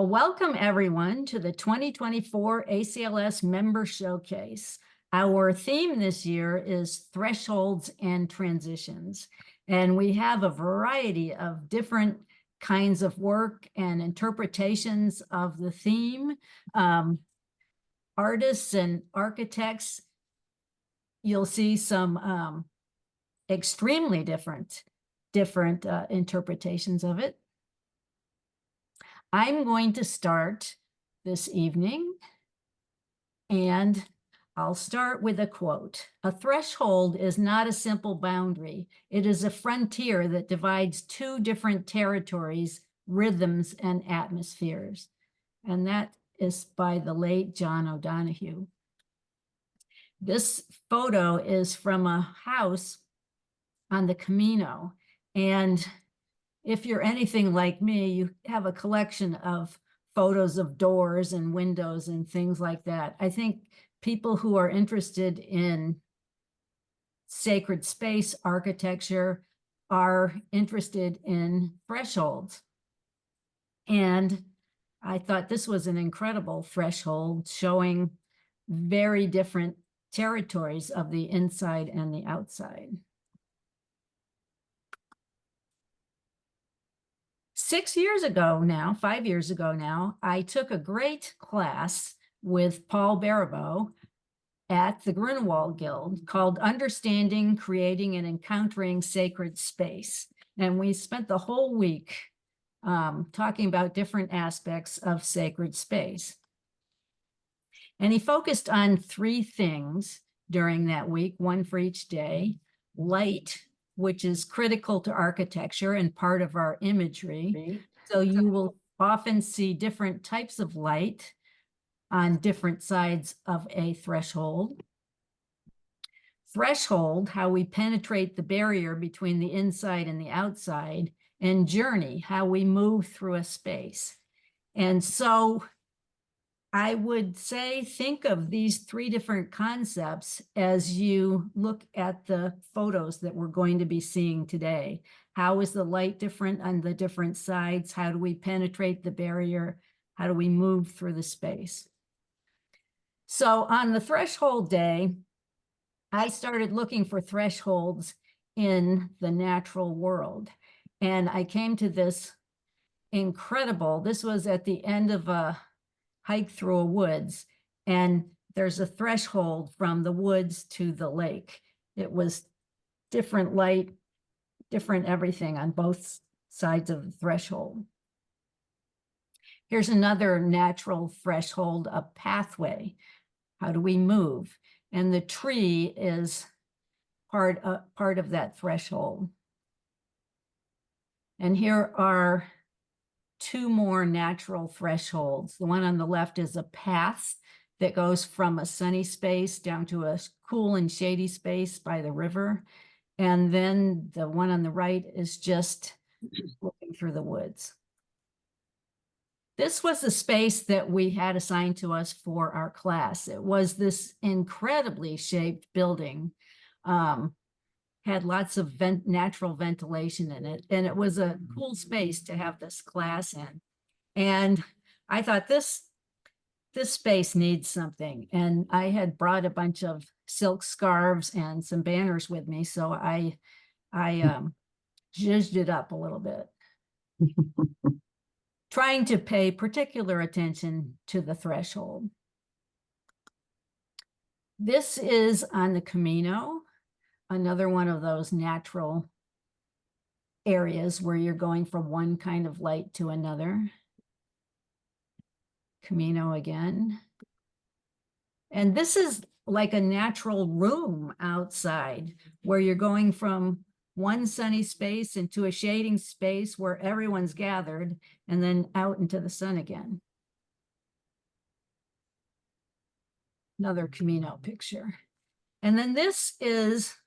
Well, welcome everyone to the 2024 ACLS Member Showcase. Our theme this year is thresholds and transitions, and we have a variety of different kinds of work and interpretations of the theme. Artists and architects, you'll see some extremely different interpretations of it. I'm going to start this evening, and I'll start with a quote. "A threshold is not a simple boundary. It is a frontier that divides two different territories, rhythms, and atmospheres." And that is by the late John O'Donohue. This photo is from a house on the Camino, and if you're anything like me, you have a collection of photos of doors and windows and things like that. I think people who are interested in sacred space architecture are interested in thresholds. And I thought this was an incredible threshold showing very different territories of the inside and the outside. 5 years ago now, I took a great class with Paul Baribeau at the Grunewald Guild called Understanding, Creating, and Encountering Sacred Space. And we spent the whole week talking about different aspects of sacred space. And he focused on 3 things during that week, one for each day: light, which is critical to architecture and part of our imagery. So you will often see different types of light on different sides of a threshold. Threshold, how we penetrate the barrier between the inside and the outside. And journey, how we move through a space. And so I would say, think of these 3 different concepts as you look at the photos that we're going to be seeing today. How is the light different on the different sides? How do we penetrate the barrier? How do we move through the space? So on the threshold day, I started looking for thresholds in the natural world. And I came to this this was at the end of a hike through a woods, and there's a threshold from the woods to the lake. It was different light, different everything on both sides of the threshold. Here's another natural threshold, a pathway. How do we move? And the tree is part of that threshold. And here are 2 more natural thresholds. The one on the left is a path that goes from a sunny space down to a cool and shady space by the river. And then the one on the right is just looking through the woods. This was the space that we had assigned to us for our class. It was this incredibly shaped building. Had lots of natural ventilation in it, and it was a cool space to have this class in. And I thought this space needs something, and I had brought a bunch of silk scarves and some banners with me, so I zhuzhed it up a little bit, trying to pay particular attention to the threshold. This is on the Camino, another one of those natural areas where you're going from one kind of light to another. Camino again. And this is like a natural room outside where you're going from one sunny space into a shading space where everyone's gathered, and then out into the sun again. Another Camino picture. And then this is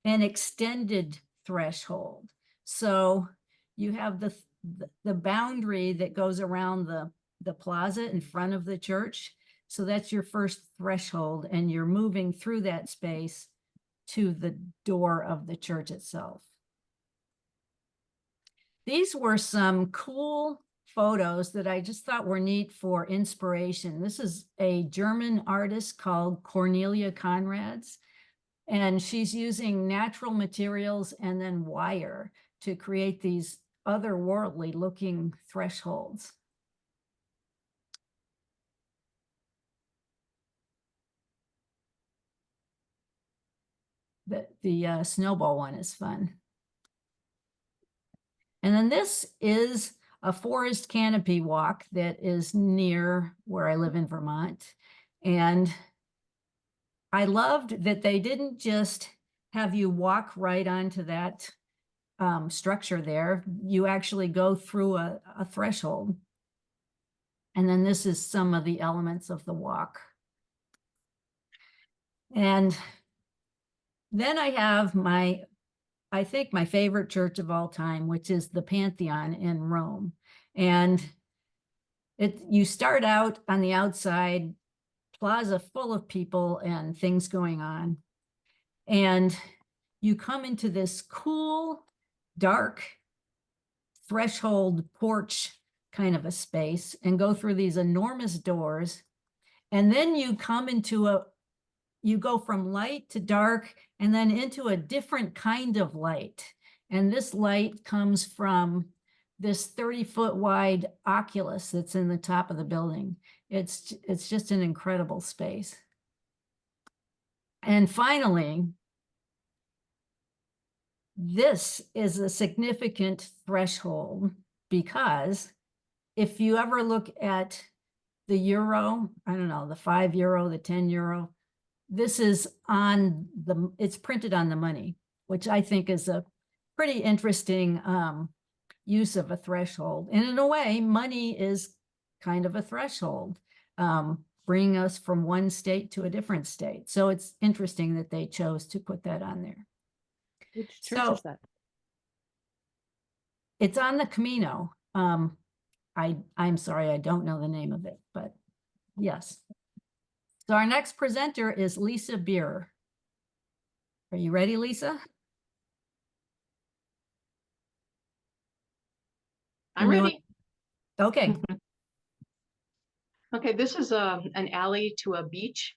an extended threshold. So you have the boundary that goes around the plaza in front of the church. So that's your first threshold, and you're moving through that space to the door of the church itself. These were some cool photos that I just thought were neat for inspiration. This is a German artist called Cornelia Conrads, and she's using natural materials and then wire to create these otherworldly looking thresholds. The snowball one is fun. And then this is a forest canopy walk that is near where I live in Vermont. And I loved that they didn't just have you walk right onto that structure there. You actually go through a threshold. And then this is some of the elements of the walk. And then I have I think my favorite church of all time, which is the Pantheon in Rome. And you start out on the outside, plaza full of people and things going on. And you come into this cool, dark threshold porch kind of a space and go through these enormous doors. And then you come into you go from light to dark and then into a different kind of light. And this light comes from this 30-foot wide oculus that's in the top of the building. It's just an incredible space. And finally, this is a significant threshold because if you ever look at the euro, I don't know, the 5 euro, the 10 euro, this is it's printed on the money, which I think is a pretty interesting use of a threshold. And in a way, money is kind of a threshold, bringing us from one state to a different state. So it's interesting that they chose to put that on there. Which church is that? It's on the Camino. I'm sorry, I don't know the name of it, but yes. So our next presenter is Lisa Beer. Are you ready, Lisa? I'm ready. Okay. Okay, this is an alley to a beach,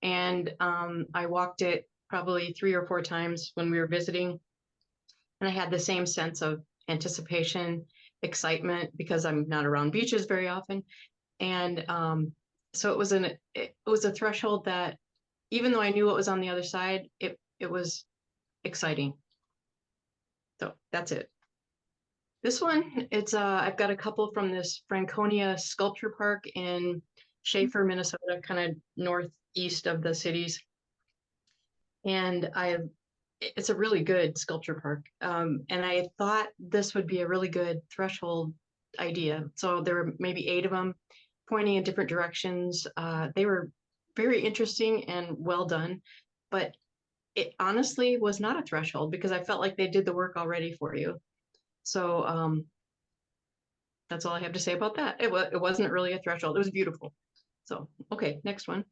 and I walked it probably 3 or 4 times when we were visiting, and I had the same sense of anticipation, excitement, because I'm not around beaches very often, and so it was a threshold that, even though I knew what was on the other side, it was exciting. So that's it. This one, I've got a couple from this Franconia Sculpture Park in Schaefer, Minnesota, kind of northeast of the cities. And it's a really good sculpture park. And I thought this would be a really good threshold idea. So there were maybe 8 of them pointing in different directions. They were very interesting and well done, but it honestly was not a threshold because I felt like they did the work already for you. So that's all I have to say about that. It wasn't really a threshold. It was beautiful. So, okay, next one.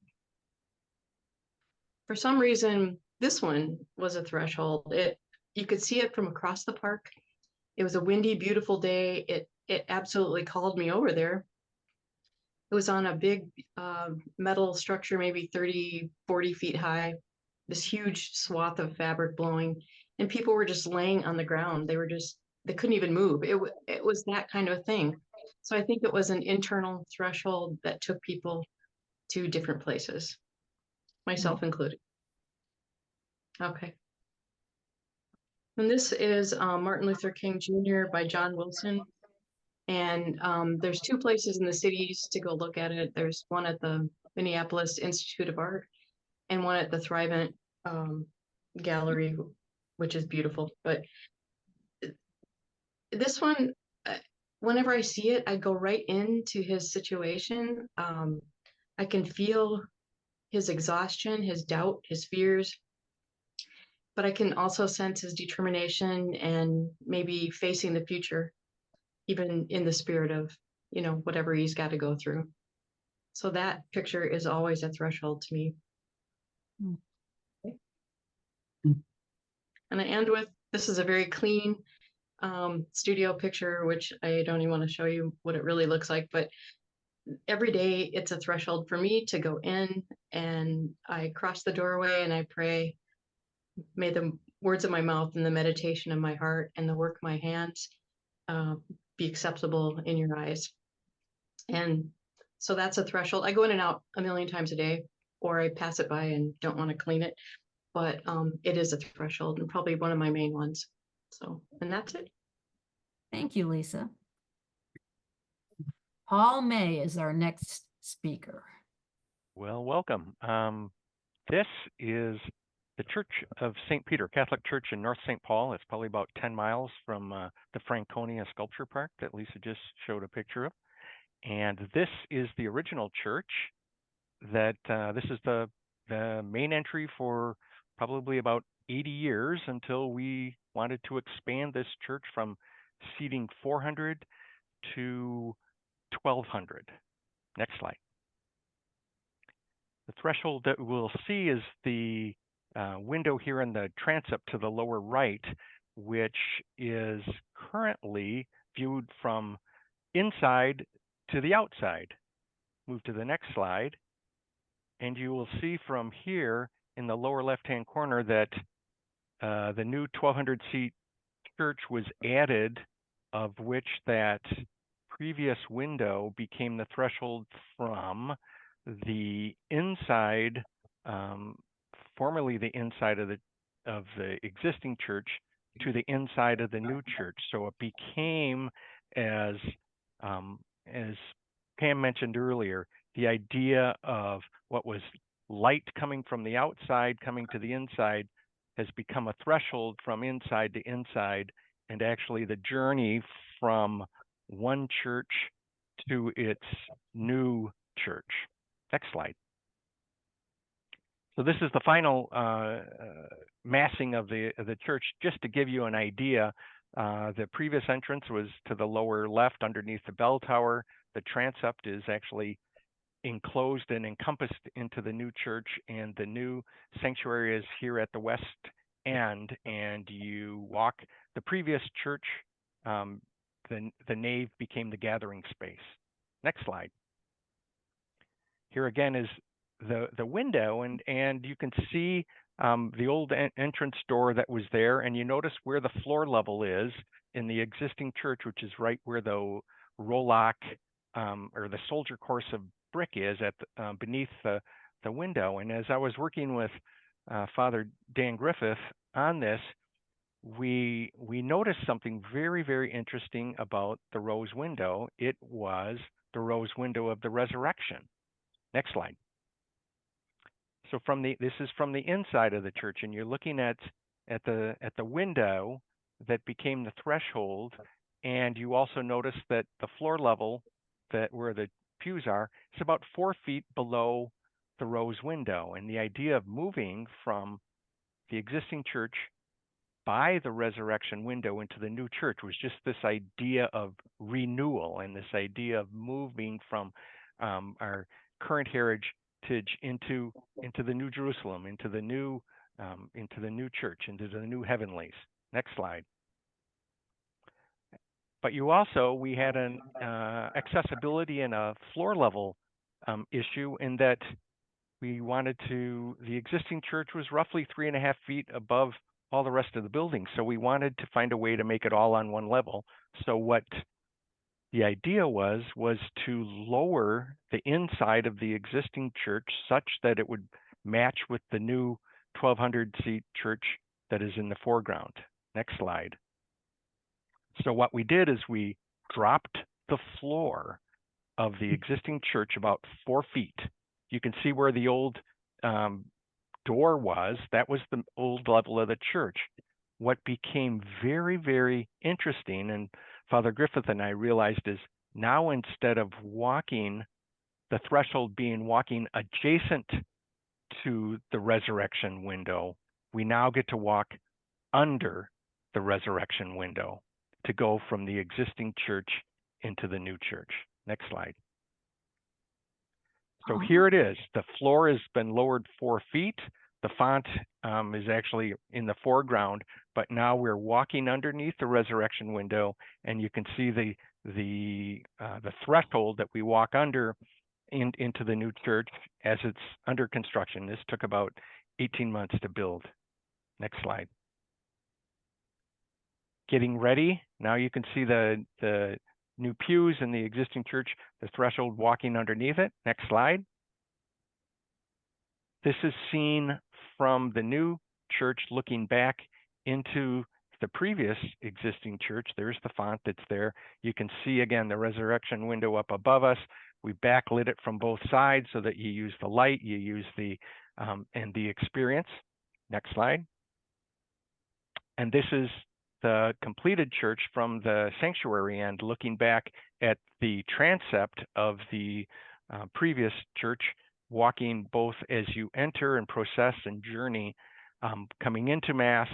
For some reason, this one was a threshold. You could see it from across the park. It was a windy, beautiful day. It absolutely called me over there. It was on a big metal structure, maybe 30, 40 feet high, this huge swath of fabric blowing, and people were just laying on the ground. They couldn't even move. It was that kind of thing. So I think it was an internal threshold that took people to different places, myself included. Okay. And this is Martin Luther King Jr. by John Wilson. And there's 2 places in the cities to go look at it. There's one at the Minneapolis Institute of Art and one at the Thrivent Gallery, which is beautiful. But this one, whenever I see it, I go right into his situation. I can feel his exhaustion, his doubt, his fears, but I can also sense his determination and maybe facing the future, even in the spirit of, whatever he's got to go through. So that picture is always a threshold to me. Okay. And I end with, this is a very clean studio picture, which I don't even want to show you what it really looks like, but every day it's a threshold for me to go in, and I cross the doorway and I pray, may the words of my mouth and the meditation of my heart and the work of my hands be acceptable in your eyes. And so that's a threshold. I go in and out a million times a day, or I pass it by and don't want to clean it. But it is a threshold, and probably one of my main ones. So, and that's it. Thank you, Lisa. Paul May is our next speaker. Well, welcome. This is the Church of St. Peter, Catholic Church in North St. Paul. It's probably about 10 miles from the Franconia Sculpture Park that Lisa just showed a picture of. And this is the original church that this is the main entry for probably about 80 years until we wanted to expand this church from seating 400 to 1,200. Next slide. The threshold that we'll see is the window here in the transept to the lower right, which is currently viewed from inside to the outside. Move to the next slide, and you will see from here in the lower left-hand corner that the new 1,200-seat church was added, of which that previous window became the threshold from the inside, formerly the inside of the existing church, to the inside of the new church. So it became, as Pam mentioned earlier, the idea of what was light coming from the outside coming to the inside has become a threshold from inside to inside, and actually the journey from one church to its new church. Next slide. So this is the final massing of the church. Just to give you an idea, the previous entrance was to the lower left underneath the bell tower. The transept is actually enclosed and encompassed into the new church, and the new sanctuary is here at the west end, and you walk the previous church, the nave became the gathering space. Next slide. Here again is the window, and you can see the old entrance door that was there, and you notice where the floor level is in the existing church, which is right where the Rolock or the soldier course of brick is at beneath the window. And as I was working with Father Dan Griffith on this, we noticed something very, very interesting about the rose window. It was the rose window of the resurrection. Next slide. So this is from the inside of the church, and you're looking at the window that became the threshold, and you also notice that the floor level, that where the pews are, is about 4 feet below the rose window. And the idea of moving from the existing church by the resurrection window into the new church was just this idea of renewal and this idea of moving from our current heritage into the new Jerusalem, into the new church, into the new heavenlies. Next slide. But we had an accessibility and a floor level issue in that the existing church was roughly 3.5 feet above all the rest of the building. So we wanted to find a way to make it all on one level. So what the idea was to lower the inside of the existing church such that it would match with the new 1,200-seat church that is in the foreground. Next slide. So what we did is we dropped the floor of the existing church about 4 feet. You can see where the old door was. That was the old level of the church. What became very, very interesting, and Father Griffith and I realized, is now instead of walking, the threshold being walking adjacent to the resurrection window, we now get to walk under the resurrection window to go from the existing church into the new church. Next slide. So here it is. The floor has been lowered 4 feet. The font is actually in the foreground, but now we're walking underneath the resurrection window, and you can see the threshold that we walk under into the new church as it's under construction. This took about 18 months to build. Next slide. Getting ready. Now you can see the new pews in the existing church, the threshold walking underneath it. Next slide. This is seen from the new church looking back into the previous existing church. There's the font that's there. You can see again the resurrection window up above us. We backlit it from both sides so that you use the light, you use the and the experience. Next slide. And this is the completed church from the sanctuary end, looking back at the transept of the previous church, walking both as you enter and process and journey, coming into Mass,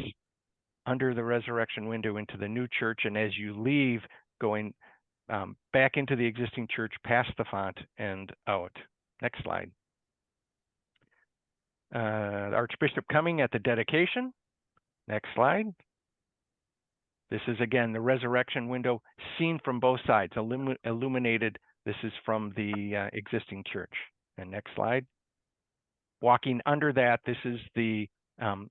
under the resurrection window into the new church, and as you leave, going back into the existing church, past the font and out. Next slide. Archbishop coming at the dedication. Next slide. This is again the resurrection window seen from both sides, illuminated. This is from the existing church. And next slide. Walking under that, this is the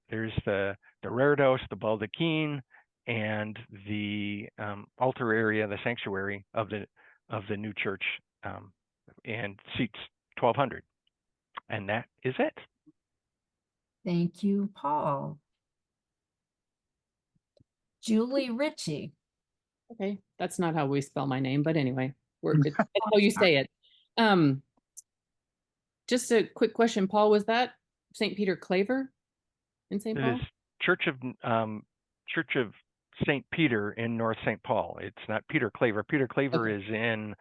there's the reredos, the baldachin, and the altar area, the sanctuary of the new church, and seats 1,200. And that is it. Thank you, Paul. Julie Ritchie. Okay, that's not how we spell my name, but anyway, it's how you say it. Just a quick question, Paul, was that St. Peter Claver in St. Paul? It is Church of St. Peter in North St. Paul. It's not Peter Claver. Peter Claver is in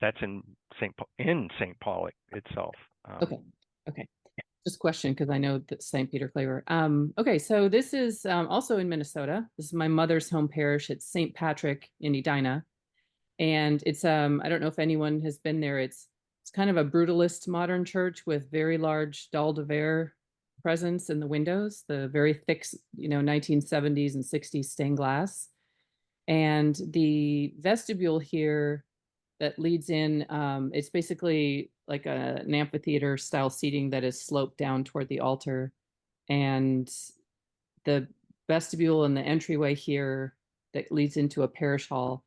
that's in St. Paul itself. Okay. Just question, because I know that St. Peter Claver. Okay, so this is also in Minnesota. This is my mother's home parish. It's St. Patrick in Edina. And it's I don't know if anyone has been there. It's kind of a brutalist modern church with very large dalle de verre presence in the windows, the very thick, 1970s and 60s stained glass. And the vestibule here that leads in, it's basically like an amphitheater style seating that is sloped down toward the altar. And the vestibule and the entryway here that leads into a parish hall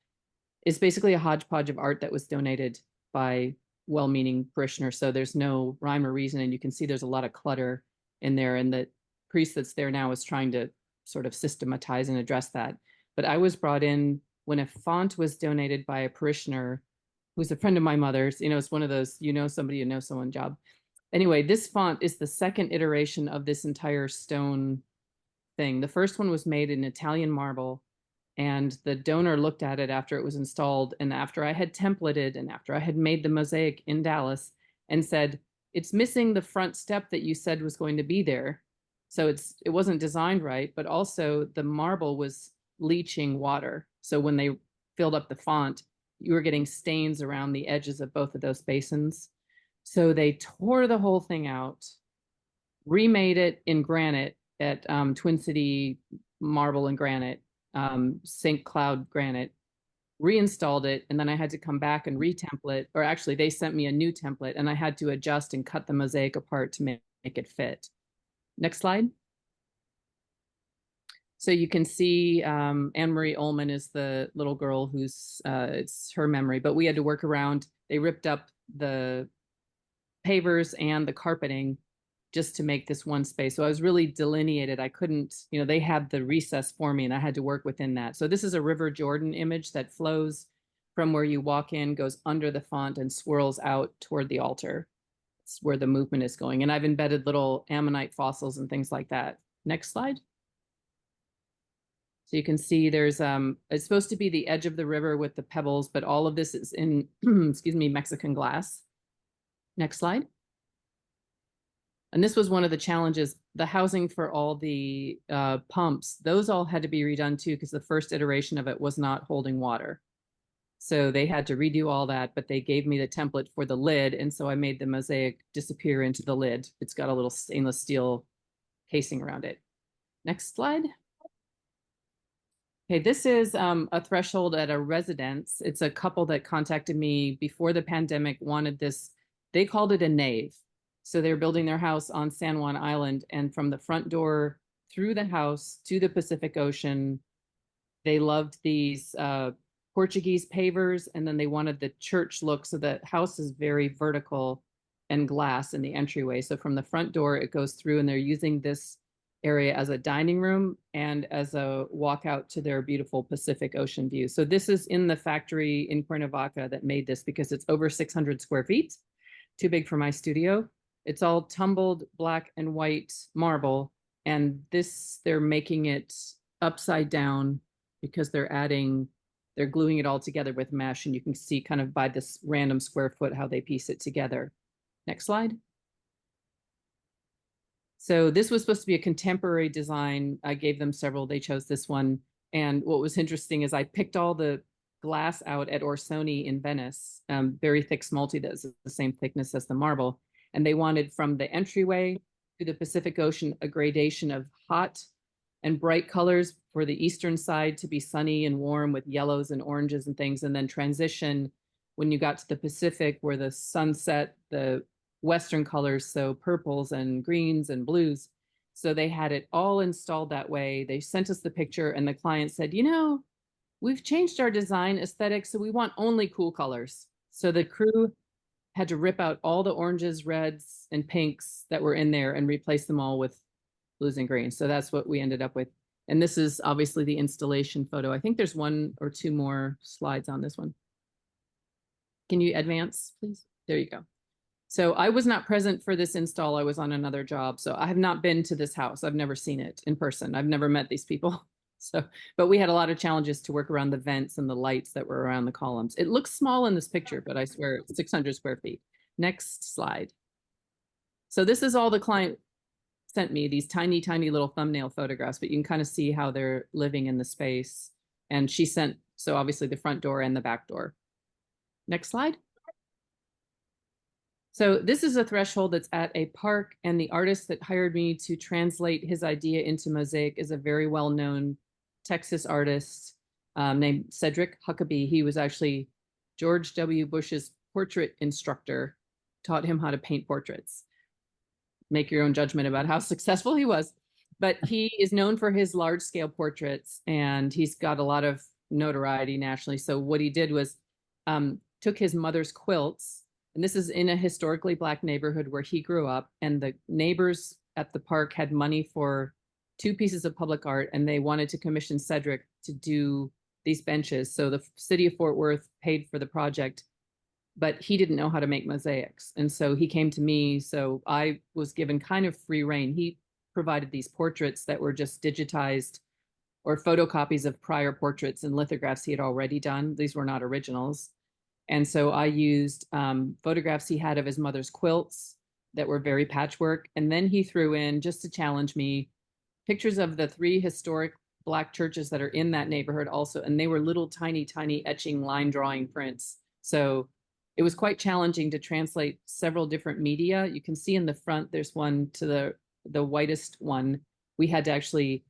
is basically a hodgepodge of art that was donated by well-meaning parishioners. So there's no rhyme or reason, and you can see there's a lot of clutter in there, and the priest that's there now is trying to sort of systematize and address that. But I was brought in when a font was donated by a parishioner who's a friend of my mother's. It's one of those, somebody, someone job. Anyway, this font is the second iteration of this entire stone thing. The first one was made in Italian marble, and the donor looked at it after it was installed, and after I had templated, and after I had made the mosaic in Dallas, and said, it's missing the front step that you said was going to be there. So it wasn't designed right, but also the marble was leaching water. So when they filled up the font, you were getting stains around the edges of both of those basins. So they tore the whole thing out, remade it in granite at Twin City Marble and Granite, St. Cloud Granite, reinstalled it, and then I had to come back and retemplate, or actually they sent me a new template, and I had to adjust and cut the mosaic apart to make it fit. Next slide. So you can see Anne-Marie Ullman is the little girl who's, it's her memory, but we had to work around. They ripped up the pavers and the carpeting just to make this one space. So I was really delineated. I couldn't, they had the recess for me and I had to work within that. So this is a River Jordan image that flows from where you walk in, goes under the font and swirls out toward the altar. It's where the movement is going. And I've embedded little ammonite fossils and things like that. Next slide. So you can see there's, it's supposed to be the edge of the river with the pebbles, but all of this is in, excuse me, Mexican glass. Next slide. And this was one of the challenges, the housing for all the pumps, those all had to be redone too, because the first iteration of it was not holding water. So they had to redo all that, but they gave me the template for the lid. And so I made the mosaic disappear into the lid. It's got a little stainless steel casing around it. Next slide. Okay, this is a threshold at a residence. It's a couple that contacted me before the pandemic, wanted this. They called it a nave. So they're building their house on San Juan Island, and from the front door through the house to the Pacific Ocean, they loved these Portuguese pavers, and then they wanted the church look. So the house is very vertical and glass in the entryway. So from the front door, it goes through, and they're using this area as a dining room and as a walkout to their beautiful Pacific Ocean view. So this is in the factory in Cuernavaca that made this, because it's over 600 square feet, too big for my studio. It's all tumbled black and white marble, and this, they're making it upside down because they're gluing it all together with mesh, and you can see kind of by this random square foot how they piece it together. Next slide. So this was supposed to be a contemporary design. I gave them several, they chose this one. And what was interesting is I picked all the glass out at Orsoni in Venice, very thick smalty that's the same thickness as the marble. And they wanted from the entryway to the Pacific Ocean a gradation of hot and bright colors for the eastern side to be sunny and warm with yellows and oranges and things, and then transition when you got to the Pacific where the sunset, the Western colors, so purples and greens and blues. So they had it all installed that way. They sent us the picture, and the client said, you know, we've changed our design aesthetic, so we want only cool colors. So the crew had to rip out all the oranges, reds, and pinks that were in there and replace them all with blues and greens. So that's what we ended up with. And this is obviously the installation photo. I think there's one or two more slides on this one. Can you advance, please? There you go. So I was not present for this install. I was on another job. So I have not been to this house. I've never seen it in person. I've never met these people. So, but we had a lot of challenges to work around the vents and the lights that were around the columns. It looks small in this picture, but I swear it's 600 square feet. Next slide. So this is all the client sent me, these tiny, tiny little thumbnail photographs, but you can kind of see how they're living in the space. And she sent, so obviously the front door and the back door. Next slide. So this is a threshold that's at a park, and the artist that hired me to translate his idea into mosaic is a very well-known Texas artist named Cedric Huckabee. He was actually George W. Bush's portrait instructor, taught him how to paint portraits. Make your own judgment about how successful he was. But he is known for his large-scale portraits, and he's got a lot of notoriety nationally. So what he did was took his mother's quilts, and this is in a historically Black neighborhood where he grew up, and the neighbors at the park had money for 2 pieces of public art, and they wanted to commission Cedric to do these benches. So the city of Fort Worth paid for the project, but he didn't know how to make mosaics. And so he came to me. So I was given kind of free rein. He provided these portraits that were just digitized or photocopies of prior portraits and lithographs he had already done. These were not originals. And so I used photographs he had of his mother's quilts that were very patchwork. And then he threw in, just to challenge me, pictures of the 3 historic Black churches that are in that neighborhood also. And they were little tiny, tiny etching line drawing prints. So it was quite challenging to translate several different media. You can see in the front, there's one to the whitest one. We had to actually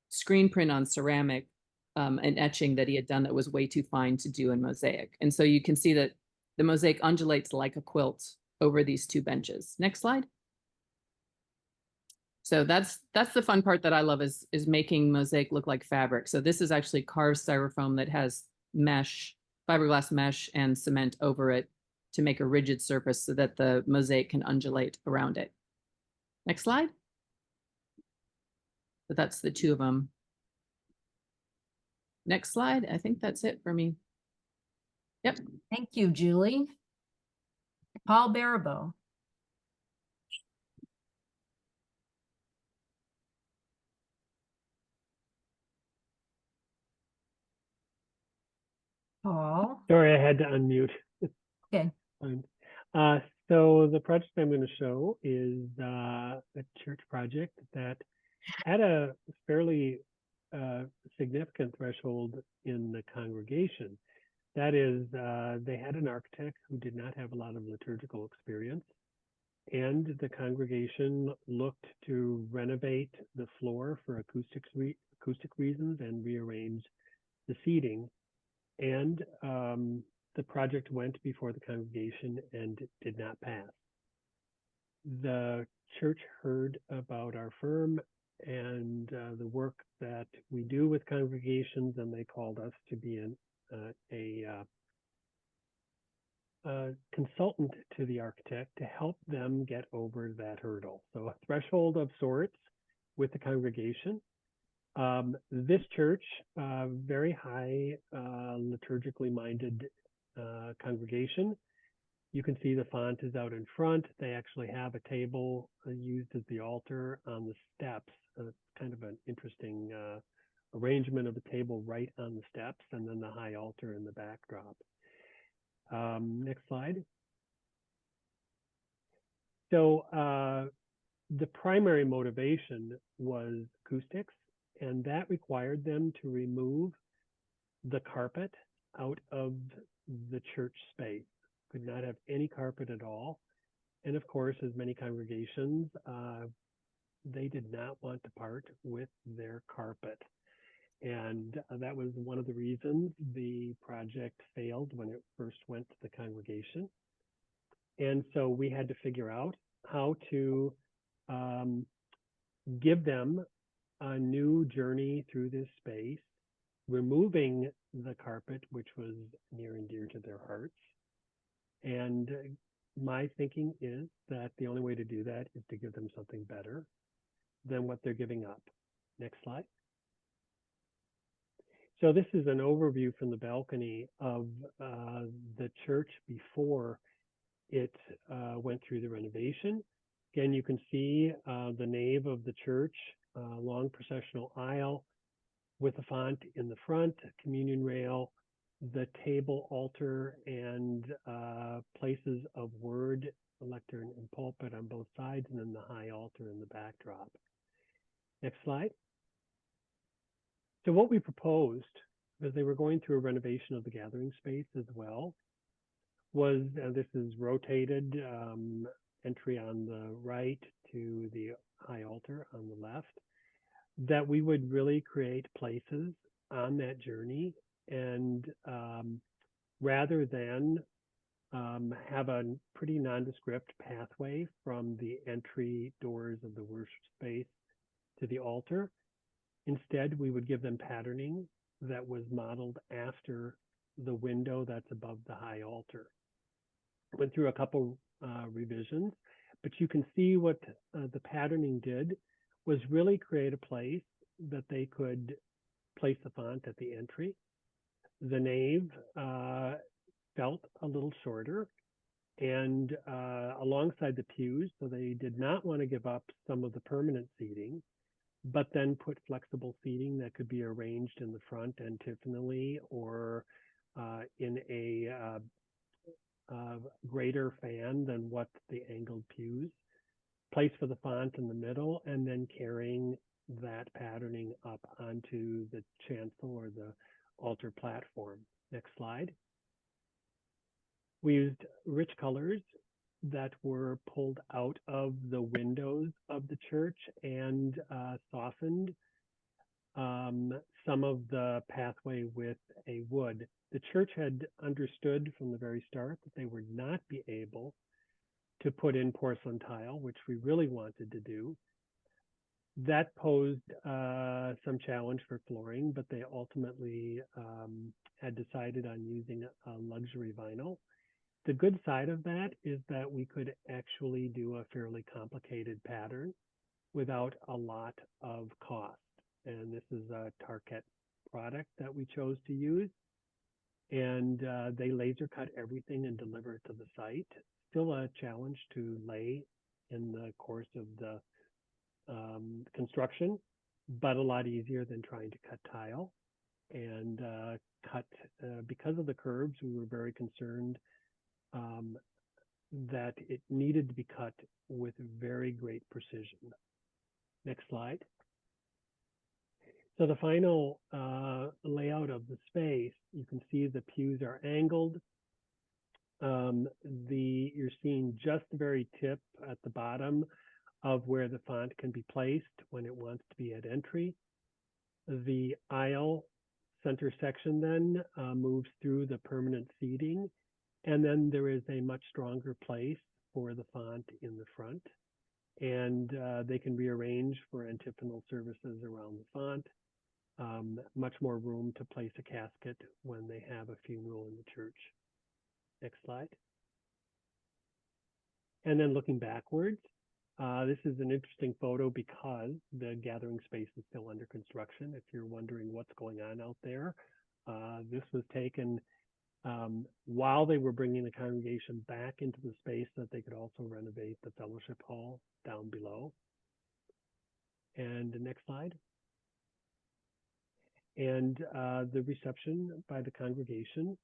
screen print on ceramic an etching that he had done that was way too fine to do in mosaic. And so you can see that the mosaic undulates like a quilt over these 2 benches. Next slide. So that's the fun part that I love is making mosaic look like fabric. So this is actually carved styrofoam that has mesh, fiberglass mesh and cement over it to make a rigid surface so that the mosaic can undulate around it. Next slide. So that's the 2 of them. Next slide. I think that's it for me. Yep. Thank you, Julie. Paul Barabo. Paul. Sorry, I had to unmute. Okay. Fine. So the project I'm going to show is a church project that had a fairly significant threshold in the congregation. That is, they had an architect who did not have a lot of liturgical experience, and the congregation looked to renovate the floor for acoustic reasons and rearrange the seating. And the project went before the congregation and did not pass. The church heard about our firm and the work that we do with congregations, and they called us to be a consultant to the architect to help them get over that hurdle. So a threshold of sorts with the congregation. This church, very high liturgically minded congregation. You can see the font is out in front. They actually have a table used as the altar on the steps. Kind of an interesting arrangement of the table right on the steps, and then the high altar in the backdrop. Next slide. So the primary motivation was acoustics, and that required them to remove the carpet out of the church space. Could not have any carpet at all. And of course, as many congregations, they did not want to part with their carpet. And that was one of the reasons the project failed when it first went to the congregation. And so we had to figure out how to give them a new journey through this space, removing the carpet, which was near and dear to their hearts. And my thinking is that the only way to do that is to give them something better than what they're giving up. Next slide. So this is an overview from the balcony of the church before it went through the renovation. Again, you can see the nave of the church, long processional aisle with a font in the front, communion rail, the table, altar, and places of word, lectern, and pulpit on both sides, and then the high altar in the backdrop. Next slide. So what we proposed, because they were going through a renovation of the gathering space as well, was, this is rotated, entry on the right to the high altar on the left, that we would really create places on that journey, and rather than have a pretty nondescript pathway from the entry doors of the worship space to the altar, instead we would give them patterning that was modeled after the window that's above the high altar. Went through a couple revisions, but you can see what the patterning did was really create a place that they could place the font at the entry. The nave felt a little shorter, and alongside the pews, so they did not want to give up some of the permanent seating, but then put flexible seating that could be arranged in the front antiphonally or in a greater fan than what the angled pews. Place for the font in the middle, and then carrying that patterning up onto the chancel or the altar platform. Next slide. We used rich colors that were pulled out of the windows of the church and softened some of the pathway with a wood. The church had understood from the very start that they would not be able to put in porcelain tile, which we really wanted to do. That posed some challenge for flooring, but they ultimately had decided on using a luxury vinyl. The good side of that is that we could actually do a fairly complicated pattern without a lot of cost. And this is a Target product that we chose to use. And they laser cut everything and deliver it to the site. Still a challenge to lay in the course of the construction, but a lot easier than trying to cut tile. And because of the curves, we were very concerned that it needed to be cut with very great precision. Next slide. So the final layout of the space, you can see the pews are angled. You're seeing just the very tip at the bottom of where the font can be placed when it wants to be at entry. The aisle center section then moves through the permanent seating, and then there is a much stronger place for the font in the front. And they can rearrange for antiphonal services around the font. Much more room to place a casket when they have a funeral in the church. Next slide. And then looking backwards, this is an interesting photo because the gathering space is still under construction. If you're wondering what's going on out there, this was taken while they were bringing the congregation back into the space so that they could also renovate the fellowship hall down below. And the next slide. And the reception by the congregation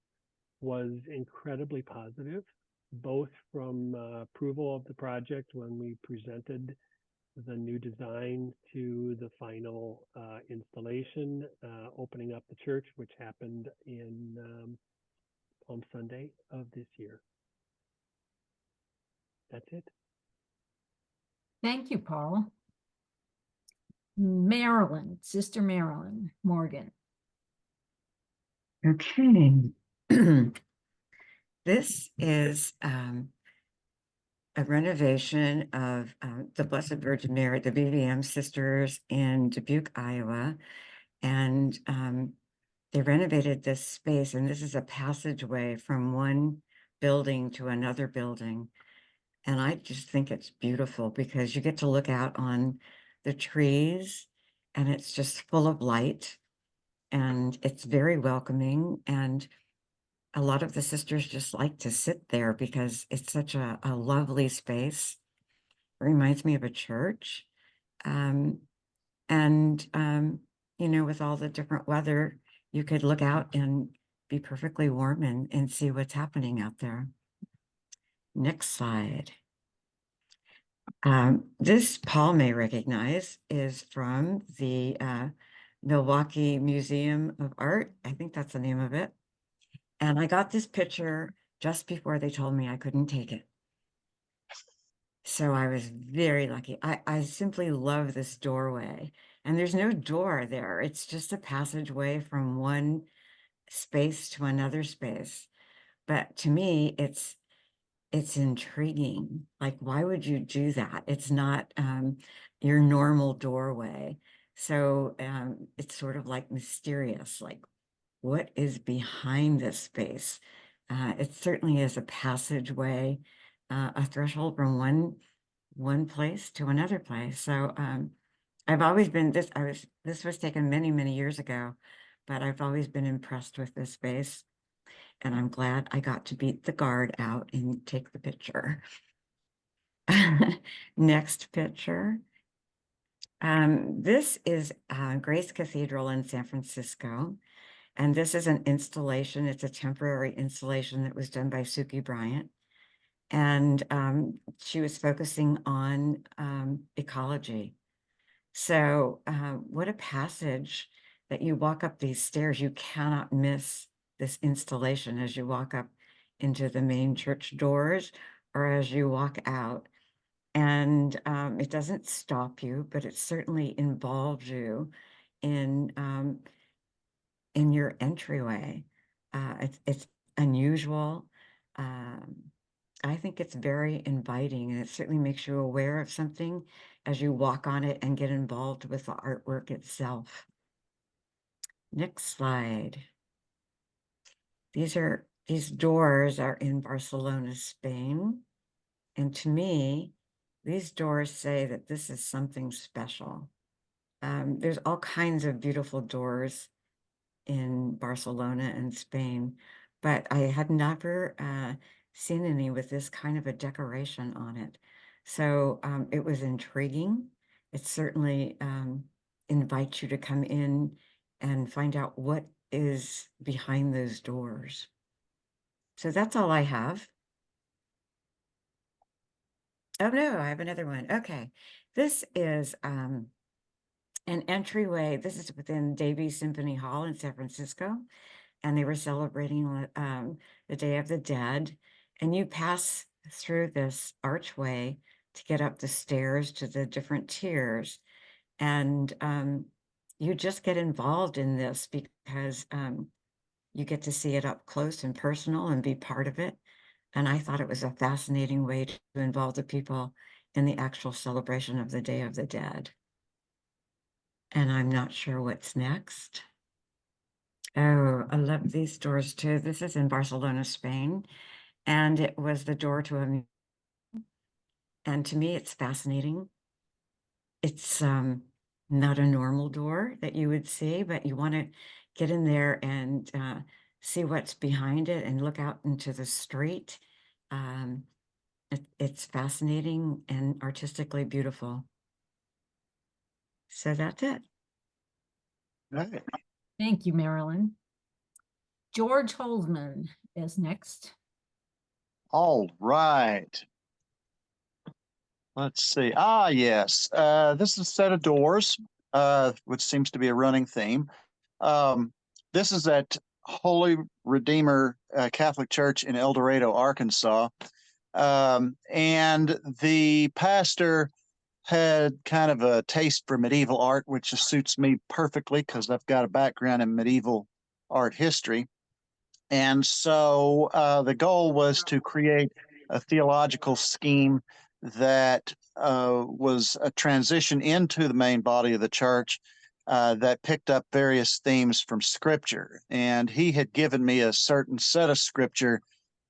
was incredibly positive, both from approval of the project when we presented the new design to the final installation, opening up the church, which happened in Palm Sunday of this year. That's it. Thank you, Paul. Marilyn, Sister Marilyn Morgan. Okay. This is a renovation of the Blessed Virgin Mary, the BVM Sisters in Dubuque, Iowa. And they renovated this space, and this is a passageway from one building to another building. And I just think it's beautiful because you get to look out on the trees, and it's just full of light, and it's very welcoming. And a lot of the sisters just like to sit there because it's such a lovely space. It reminds me of a church. You know, with all the different weather, you could look out and be perfectly warm and see what's happening out there. Next slide. This Paul may recognize is from the Milwaukee Museum of Art. I think that's the name of it. And I got this picture just before they told me I couldn't take it. So I was very lucky. I simply love this doorway. And there's no door there. It's just a passageway from one space to another space. But to me, it's intriguing. Like, why would you do that? It's not your normal doorway. So it's sort of like mysterious, like what is behind this space? It certainly is a passageway, a threshold from one place to another place. So I've always been this was taken many years ago, but I've always been impressed with this space. And I'm glad I got to beat the guard out and take the picture. Next picture. This is Grace Cathedral in San Francisco. And this is an installation. It's a temporary installation that was done by Suki Bryant. And she was focusing on ecology. So what a passage that you walk up these stairs. You cannot miss this installation as you walk up into the main church doors or as you walk out. And it doesn't stop you, but it certainly involves you in your entryway. It's unusual. I think it's very inviting, and it certainly makes you aware of something as you walk on it and get involved with the artwork itself. Next slide. These doors are in Barcelona, Spain. And to me, these doors say that this is something special. There's all kinds of beautiful doors in Barcelona and Spain, but I had never seen any with this kind of a decoration on it. So it was intriguing. It certainly invites you to come in and find out what is behind those doors. So that's all I have. Oh no, I have another one. Okay. This is an entryway. This is within Davies Symphony Hall in San Francisco, and they were celebrating the Day of the Dead. And you pass through this archway to get up the stairs to the different tiers. And you just get involved in this because you get to see it up close and personal and be part of it. And I thought it was a fascinating way to involve the people in the actual celebration of the Day of the Dead. And I'm not sure what's next. Oh, I love these doors too. This is in Barcelona, Spain, and it was the door to a, and to me, it's fascinating. It's not a normal door that you would see, but you want to get in there and see what's behind it and look out into the street. It's fascinating and artistically beautiful. So that's it. Right. Thank you, Marilyn. George Holdman is next. All right. Let's see. Ah, yes. This is a set of doors, which seems to be a running theme. This is at Holy Redeemer Catholic Church in El Dorado, Arkansas. And the pastor had kind of a taste for medieval art, which just suits me perfectly because I've got a background in medieval art history. And so the goal was to create a theological scheme that was a transition into the main body of the church that picked up various themes from Scripture. And he had given me a certain set of Scripture,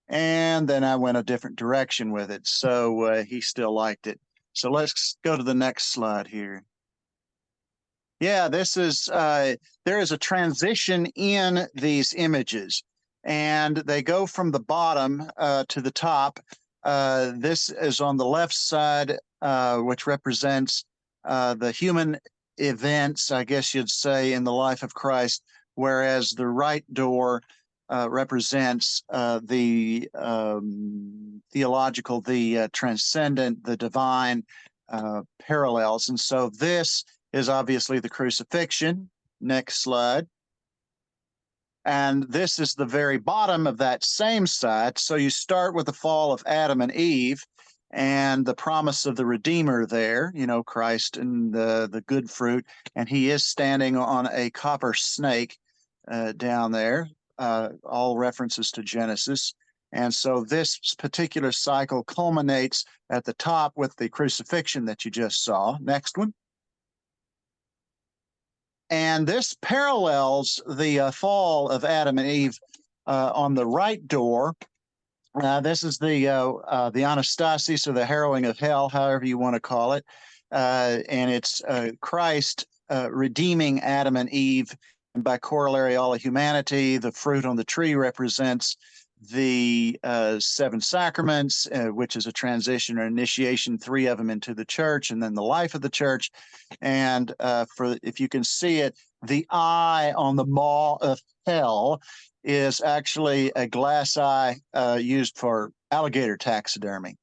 and then I went a different direction with it. So he still liked it. So let's go to the next slide here. Yeah, this is, there is a transition in these images, and they go from the bottom to the top. This is on the left side, which represents the human events, I guess you'd say, in the life of Christ, whereas the right door represents the theological, the transcendent, the divine parallels. And so this is obviously the crucifixion. Next slide. And this is the very bottom of that same side. So you start with the fall of Adam and Eve and the promise of the Redeemer there, you know, Christ and the good fruit. And he is standing on a copper snake down there, all references to Genesis. And so this particular cycle culminates at the top with the crucifixion that you just saw. Next one. And this parallels the fall of Adam and Eve on the right door. This is the Anastasis, or the harrowing of hell, however you want to call it. And it's Christ redeeming Adam and Eve, and by corollary, all of humanity. The fruit on the tree represents the seven sacraments, which is a transition or initiation, 3 of them into the church, and then the life of the church. And for, if you can see it, the eye on the maw of hell is actually a glass eye used for alligator taxidermy.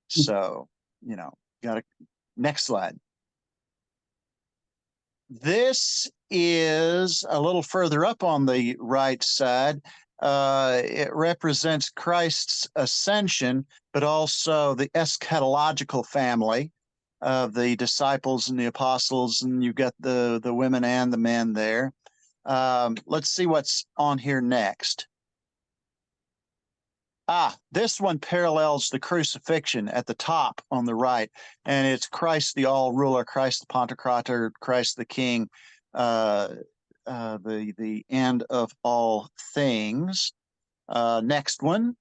So, you know, got a next slide. This is a little further up on the right side. It represents Christ's ascension, but also the eschatological family of the disciples and the apostles, and you've got the women and the men there. Let's see what's on here next. This one parallels the crucifixion at the top on the right, and it's Christ the all-ruler, Christ the Pantocrator, Christ the King, the end of all things. Next one.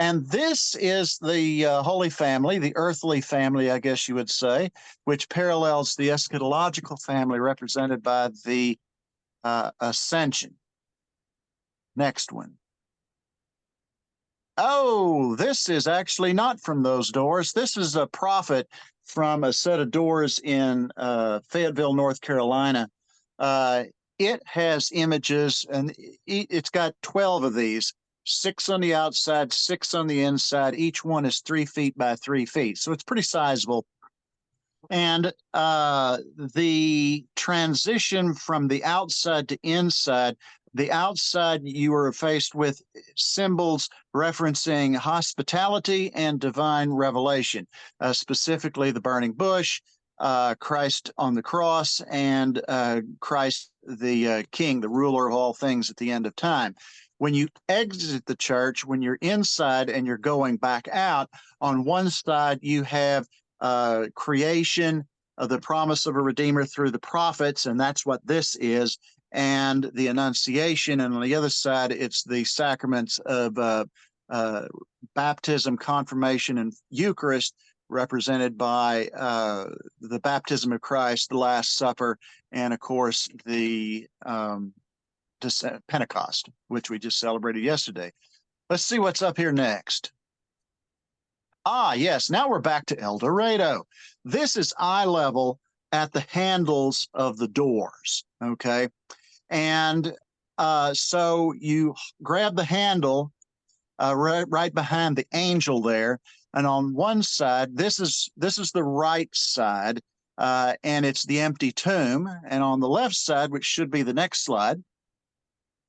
And this is the Holy Family, the earthly family, I guess you would say, which parallels the eschatological family represented by the Ascension. Next one. Oh, this is actually not from those doors. This is a prophet from a set of doors in Fayetteville, North Carolina. It has images, and it's got 12 of these, 6 on the outside, 6 on the inside. Each one is 3 feet by 3 feet. So it's pretty sizable. And the transition from the outside to inside, the outside, you were faced with symbols referencing hospitality and divine revelation, specifically the burning bush, Christ on the cross, and Christ the King, the ruler of all things at the end of time. When you exit the church, when you're inside and you're going back out, on one side you have creation, the promise of a redeemer through the prophets, and that's what this is, and the Annunciation. And on the other side, it's the sacraments of baptism, confirmation, and Eucharist, represented by the baptism of Christ, the Last Supper, and of course the Pentecost, which we just celebrated yesterday. Let's see what's up here next. Ah, yes, now we're back to El Dorado. This is eye level at the handles of the doors, okay? And so you grab the handle right behind the angel there, and on one side, this is the right side, and it's the empty tomb, and on the left side, which should be the next slide,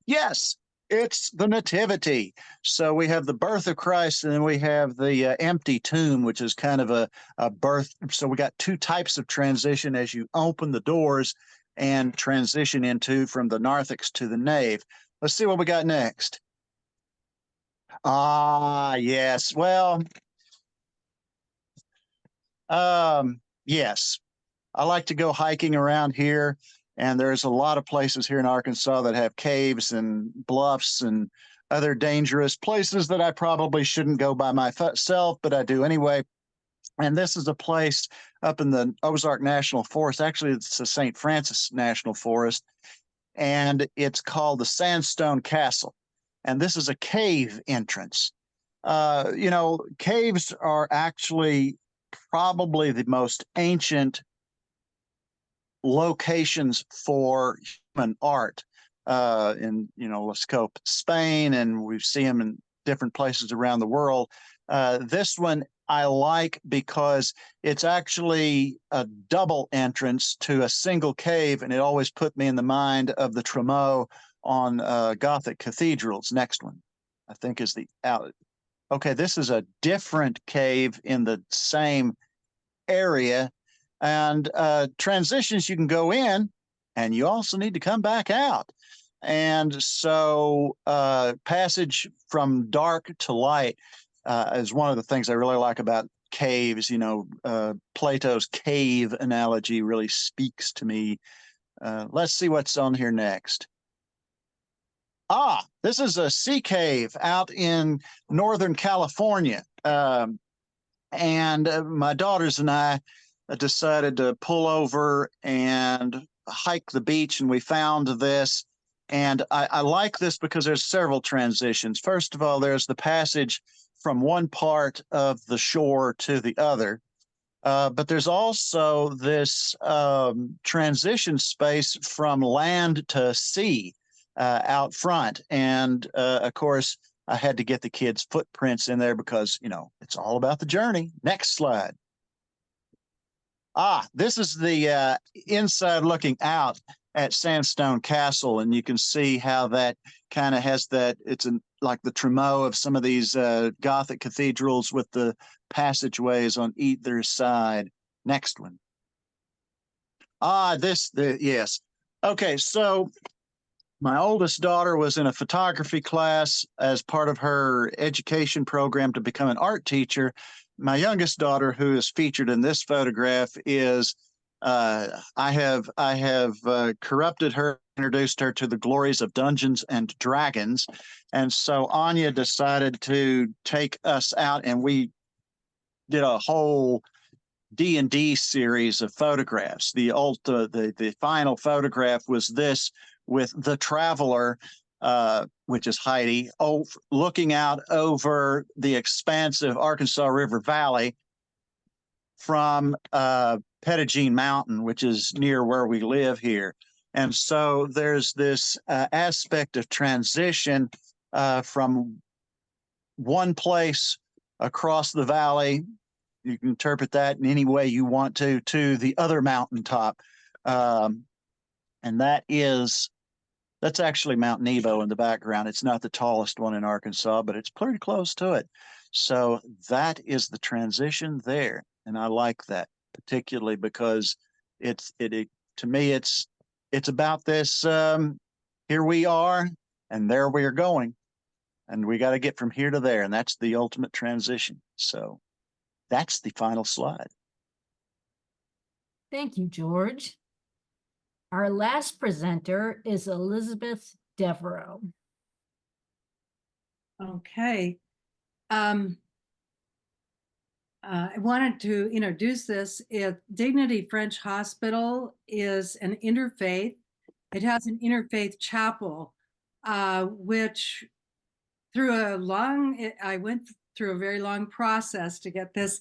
yes, it's the nativity. So we have the birth of Christ, and then we have the empty tomb, which is kind of a birth. So we got two types of transition as you open the doors and transition into from the narthex to the nave. Let's see what we got next. Ah, yes. Well, yes, I like to go hiking around here, and there's a lot of places here in Arkansas that have caves and bluffs and other dangerous places that I probably shouldn't go by myself, but I do anyway. And this is a place up in the Ozark National Forest. Actually, it's the St. Francis National Forest, and it's called the Sandstone Castle. And this is a cave entrance. You know, caves are actually probably the most ancient locations for human art in, you know, let's go Spain, and we see them in different places around the world. This one I like because it's actually a double entrance to a single cave, and it always put me in the mind of the Tremeau on Gothic cathedrals. Next one, I think, is the out. Okay, this is a different cave in the same area, and transitions, you can go in, and you also need to come back out. And so passage from dark to light is one of the things I really like about caves. You know, Plato's cave analogy really speaks to me. Let's see what's on here next. Ah, this is a sea cave out in Northern California. And my daughters and I decided to pull over and hike the beach, and we found this. And I like this because there's several transitions. First of all, there's the passage from one part of the shore to the other. But there's also this transition space from land to sea out front. And of course, I had to get the kids' footprints in there because, you know, it's all about the journey. Next slide. Ah, this is the inside looking out at Sandstone Castle, and you can see how that kind of has that, it's like the Tremeau of some of these Gothic cathedrals with the passageways on either side. Next one. Ah, yes. Okay, so my oldest daughter was in a photography class as part of her education program to become an art teacher. My youngest daughter, who is featured in this photograph, is I have corrupted her, introduced her to the glories of Dungeons and Dragons, and so Anya decided to take us out, and we did a whole D&D series of photographs. The final photograph was this, with the traveler, which is Heidi, looking out over the expansive Arkansas River Valley from Pettigene Mountain, which is near where we live here. And so there's this aspect of transition from one place across the valley you can interpret that in any way you want to the other mountaintop. And that's actually Mount Nebo in the background. It's not the tallest one in Arkansas, but it's pretty close to it. So that is the transition there. And I like that particularly because it to me, it's about this, here we are and there we are going. And we got to get from here to there. And that's the ultimate transition. So that's the final slide. Thank you, George. Our last presenter is Elizabeth Devereaux. Okay. I wanted to introduce this. Dignity French Hospital is an interfaith. It has an interfaith chapel, which I went through a very long process to get this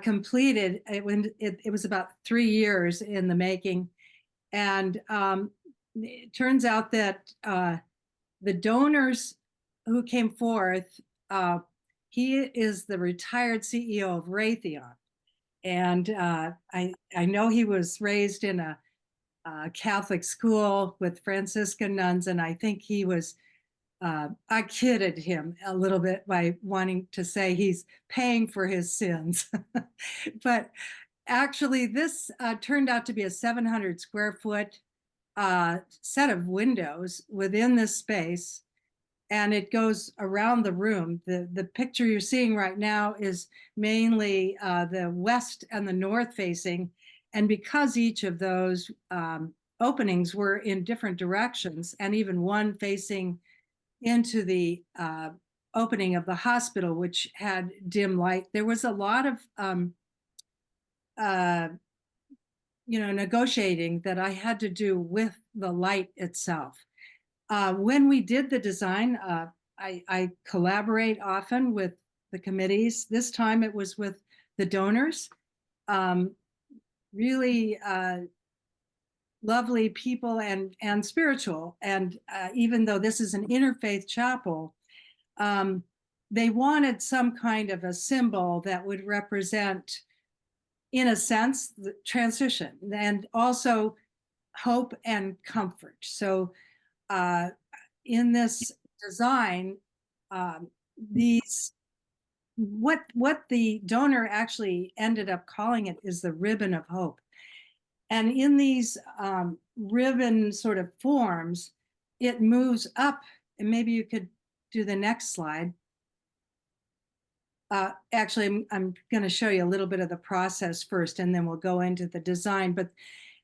completed. It was about 3 years in the making. And it turns out that the donors who came forth, he is the retired CEO of Raytheon. And I know he was raised in a Catholic school with Franciscan nuns, and I think he was, I kidded him a little bit by wanting to say he's paying for his sins. But actually, this turned out to be a 700 square foot set of windows within this space, and it goes around the room. The picture you're seeing right now is mainly the west and the north facing, and because each of those openings were in different directions, and even one facing into the opening of the hospital, which had dim light, there was a lot of negotiating that I had to do with the light itself. When we did the design, I collaborate often with the committees. This time it was with the donors. Really lovely people and spiritual. And even though this is an interfaith chapel, they wanted some kind of a symbol that would represent, in a sense, the transition and also hope and comfort. So in this design, what the donor actually ended up calling it is the ribbon of hope. And in these ribbon sort of forms, it moves up, and maybe you could do the next slide. Actually, I'm going to show you a little bit of the process first, and then we'll go into the design. But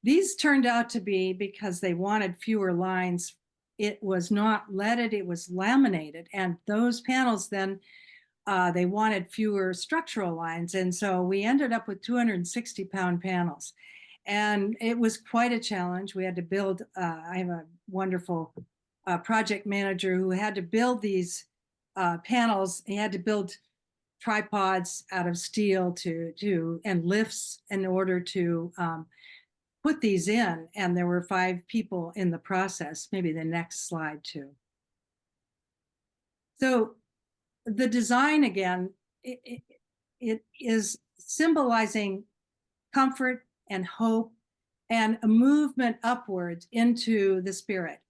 these turned out to be, because they wanted fewer lines, it was not leaded, it was laminated. And those panels then, they wanted fewer structural lines. And so we ended up with 260-pound panels. And it was quite a challenge. We had to build, I have a wonderful project manager who had to build these panels. He had to build tripods out of steel and lifts in order to put these in. And there were 5 people in the process. Maybe the next slide too. So the design, again, it is symbolizing comfort and hope and a movement upwards into the spirit.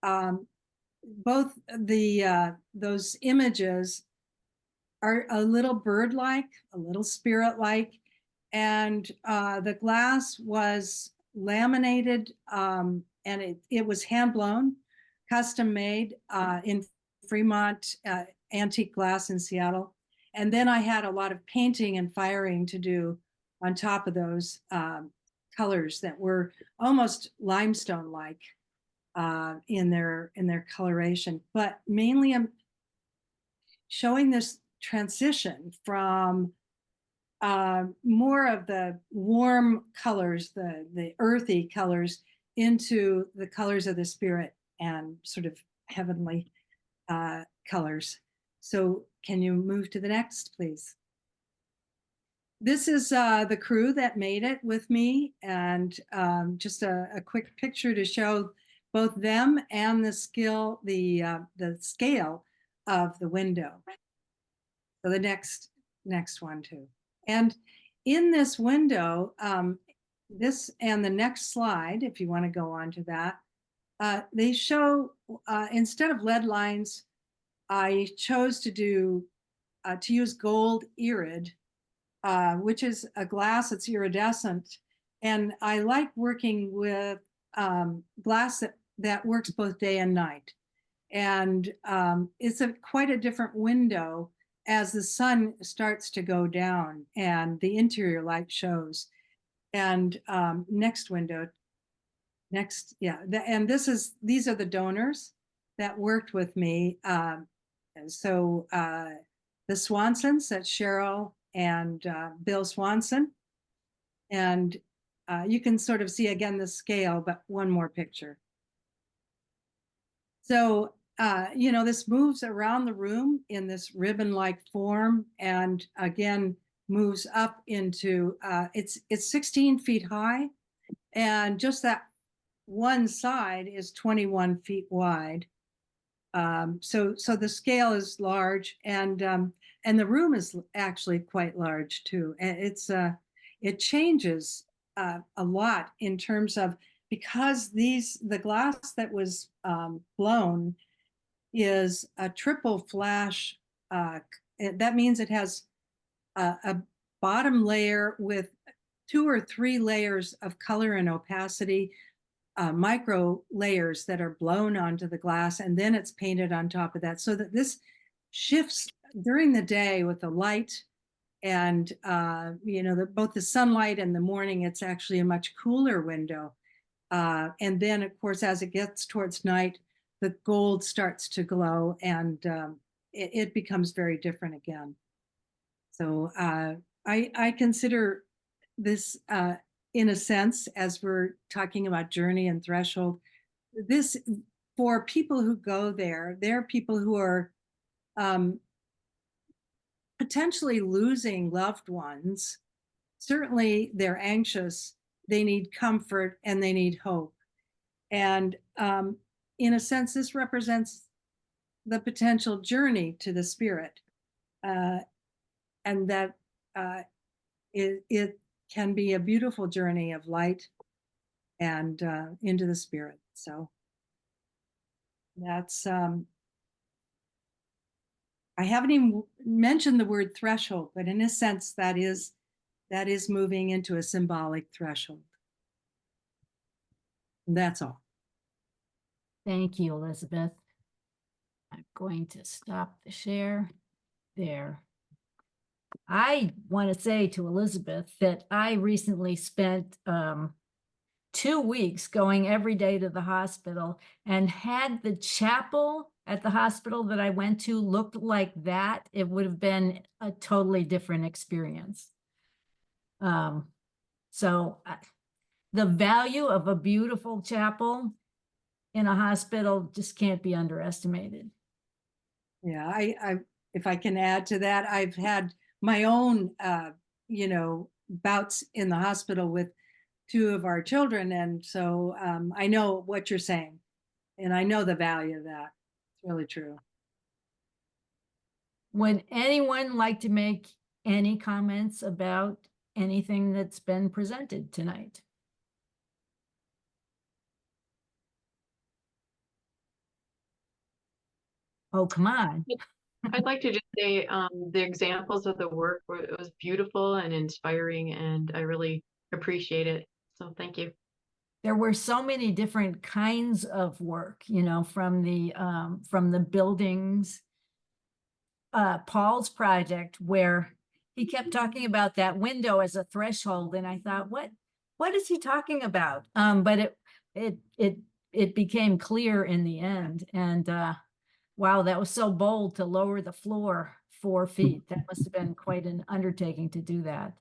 Both those images are a little bird-like, a little spirit-like, and the glass was laminated, and it was hand-blown, custom-made in Fremont Antique Glass in Seattle. And then I had a lot of painting and firing to do on top of those colors that were almost limestone-like in their coloration. But mainly I'm showing this transition from more of the warm colors, the earthy colors, into the colors of the spirit and sort of heavenly colors. So can you move to the next, please? This is the crew that made it with me, and just a quick picture to show both them and the scale of the window. So the next one too. And in this window, this and the next slide, if you want to go on to that, they show, instead of lead lines, I chose to use gold irid, which is a glass that's iridescent. And I like working with glass that works both day and night. And it's quite a different window as the sun starts to go down and the interior light shows. And next window, next, yeah. And these are the donors that worked with me. So the Swansons, that's Cheryl and Bill Swanson. And you can sort of see again the scale, but one more picture. So, this moves around the room in this ribbon-like form, and again, moves up into, it's 16 feet high, and just that one side is 21 feet wide. So the scale is large, and the room is actually quite large too. And it changes a lot in terms of, because the glass that was blown is a triple flash. That means it has a bottom layer with 2 or 3 layers of color and opacity, micro layers that are blown onto the glass, and then it's painted on top of that, so that this shifts during the day with the light and both the sunlight and the morning. It's actually a much cooler window, and then of course as it gets towards night, the gold starts to glow, and it becomes very different again. So I consider this, in a sense, as we're talking about journey and threshold, this, for people who go there, they're people who are potentially losing loved ones. Certainly they're anxious, they need comfort, and they need hope. And in a sense, this represents the potential journey to the spirit, and that it can be a beautiful journey of light and into the spirit. So that's, I haven't even mentioned the word threshold, but in a sense, that is moving into a symbolic threshold. And that's all. Thank you, Elizabeth. I'm going to stop the share there. I want to say to Elizabeth that I recently spent 2 weeks going every day to the hospital, and had the chapel at the hospital that I went to looked like that, it would have been a totally different experience. So the value of a beautiful chapel in a hospital just can't be underestimated. Yeah, I if I can add to that, I've had my own bouts in the hospital with 2 of our children, and so I know what you're saying, and I know the value of that. It's really true. Would anyone like to make any comments about anything that's been presented tonight? Oh, come on. I'd like to just say the examples of the work it was beautiful and inspiring, and I really appreciate it. So thank you. There were so many different kinds of work, from the buildings. Paul's project, where he kept talking about that window as a threshold, and I thought, what is he talking about? But it became clear in the end, and wow, that was so bold to lower the floor 4 feet. That must have been quite an undertaking to do that.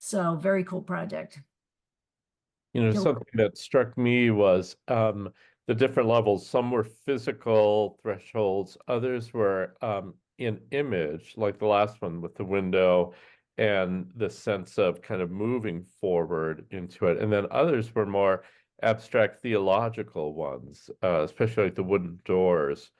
So very cool project. Something that struck me was the different levels. Some were physical thresholds, others were in image, like the last one with the window and the sense of kind of moving forward into it. And then others were more abstract theological ones, especially like the wooden doors.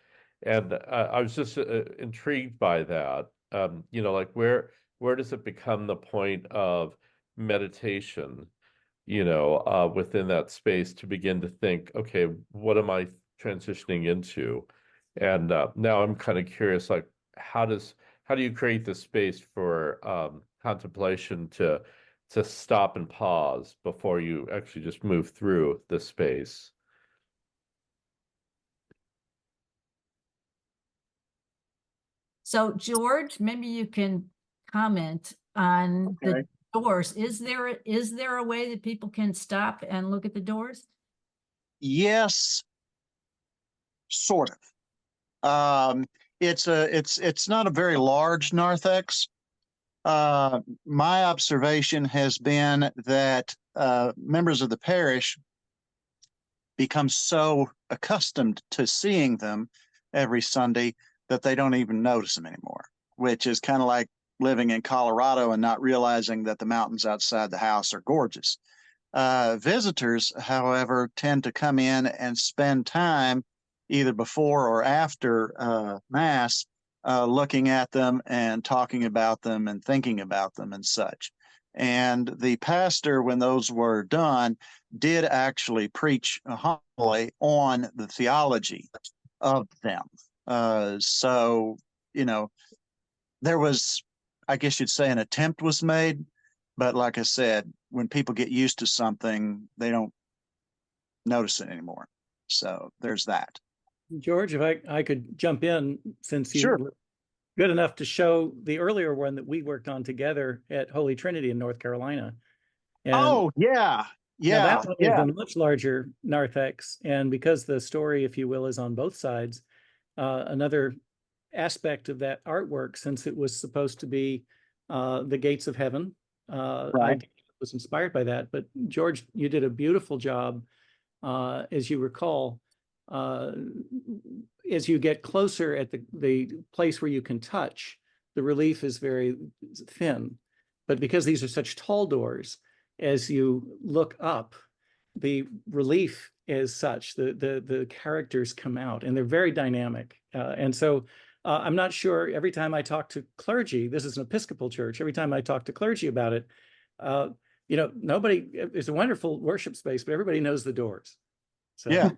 And I was just intrigued by that. Like where where does it become the point of meditation, within that space to begin to think, okay, what am I transitioning into? And now I'm kind of curious, like, how do you create the space for contemplation to stop and pause before you actually just move through the space? So George, maybe you can comment on Okay. the doors. Is there a way that people can stop and look at the doors? Yes, sort of. It's not a very large narthex. My observation has been that members of the parish become so accustomed to seeing them every Sunday that they don't even notice them anymore, which is kind of like living in Colorado and not realizing that the mountains outside the house are gorgeous. Visitors, however, tend to come in and spend time either before or after Mass looking at them and talking about them and thinking about them and such. And the pastor, when those were done, did actually preach a homily on the theology of them. So, there was, I guess you'd say, an attempt was made. But like I said, when people get used to something, they don't notice it anymore. So there's that. George, if I could jump in, since you Sure. were good enough to show the earlier one that we worked on together at Holy Trinity in North Carolina. And oh, yeah. now Yeah. that one is Yeah. a much larger narthex. And because the story, if you will, is on both sides, another aspect of that artwork, since it was supposed to be the gates of heaven, Right. I was inspired by that. But George, you did a beautiful job, as you recall, as you get closer at the place where you can touch, the relief is very thin. But because these are such tall doors, as you look up, the relief is such, the characters come out, and they're very dynamic. And so I'm not sure, every time I talk to clergy, this is an Episcopal church, every time I talk to clergy about it, nobody, it's a wonderful worship space, but everybody knows the doors. So. Yeah.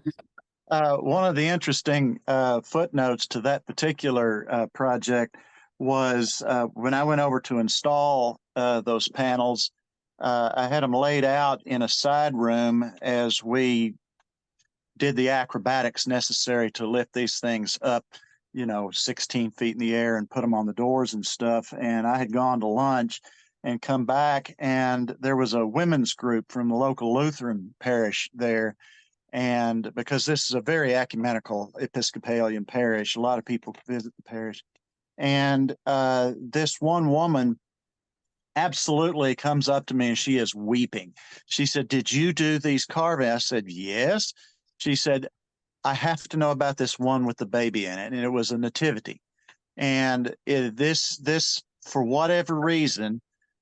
One of the interesting footnotes to that particular project was when I went over to install those panels, I had them laid out in a side room as we did the acrobatics necessary to lift these things up, 16 feet in the air and put them on the doors and stuff. And I had gone to lunch and come back, and there was a women's group from the local Lutheran parish there. And because this is a very ecumenical Episcopalian parish, a lot of people visit the parish. And this one woman absolutely comes up to me and she is weeping. She said, "Did you do these carvings?" I said, "Yes." She said, "I have to know about this one with the baby in it." And it was a nativity. And this, for whatever reason,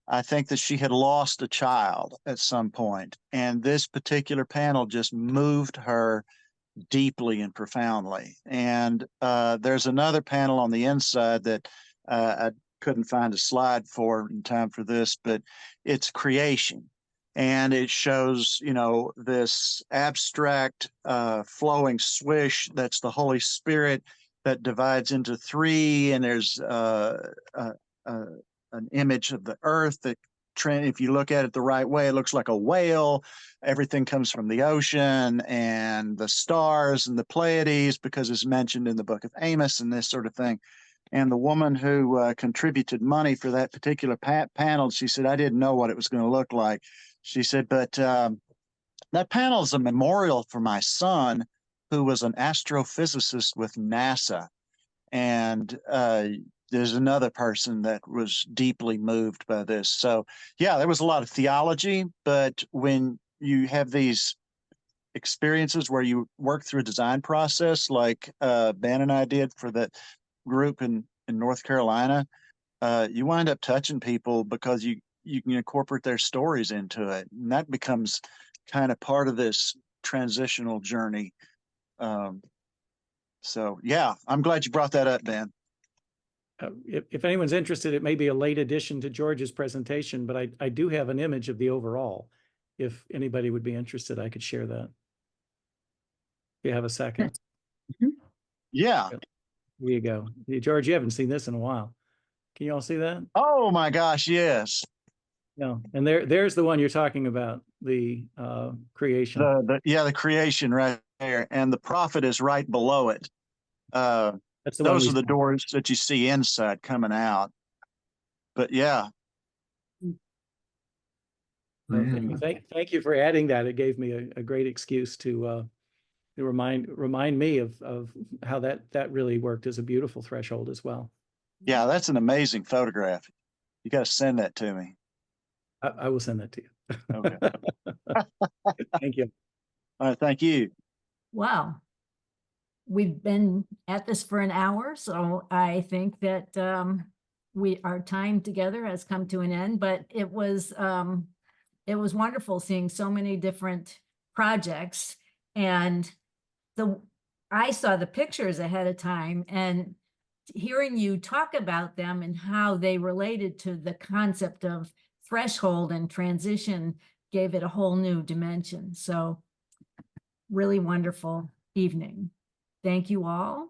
I think that she had lost a child at some point, and this particular panel just moved her deeply and profoundly. And there's another panel on the inside that I couldn't find a slide for in time for this, but it's creation. And it shows, this abstract flowing swish that's the Holy Spirit that divides into three, and there's an image of the earth that, if you look at it the right way, it looks like a whale. Everything comes from the ocean, and the stars and the Pleiades, because it's mentioned in the book of Amos and this sort of thing. And the woman who contributed money for that particular panel, she said, "I didn't know what it was going to look like." She said, "But that panel is a memorial for my son, who was an astrophysicist with NASA." And there's another person that was deeply moved by this. So, yeah, there was a lot of theology, but when you have these experiences where you work through a design process, like Ben and I did for that group in North Carolina, you wind up touching people because you can incorporate their stories into it. And that becomes kind of part of this transitional journey. So, yeah, I'm glad you brought that up, Ben. if anyone's interested, it may be a late addition to George's presentation, but I do have an image of the overall. If anybody would be interested, I could share that. If you have a second. Yeah. There you go. George, you haven't seen this in a while. Can you all see that? Oh my gosh, yes. No. And there's the one you're talking about, the creation. The creation right there. And the prophet is right below it. That's the one Those we are the saw. doors that you see inside coming out. But yeah. Well, thank you for adding that. It gave me a great excuse to remind me of how that really worked as a beautiful threshold as well. Yeah, that's an amazing photograph. You got to send that to me. I will send that to you. Okay. Thank you. All right, thank you. Wow. We've been at this for an hour, so I think that our time together has come to an end, but it was wonderful seeing so many different projects, and I saw the pictures ahead of time, and hearing you talk about them and how they related to the concept of threshold and transition gave it a whole new dimension. So really wonderful evening. Thank you all.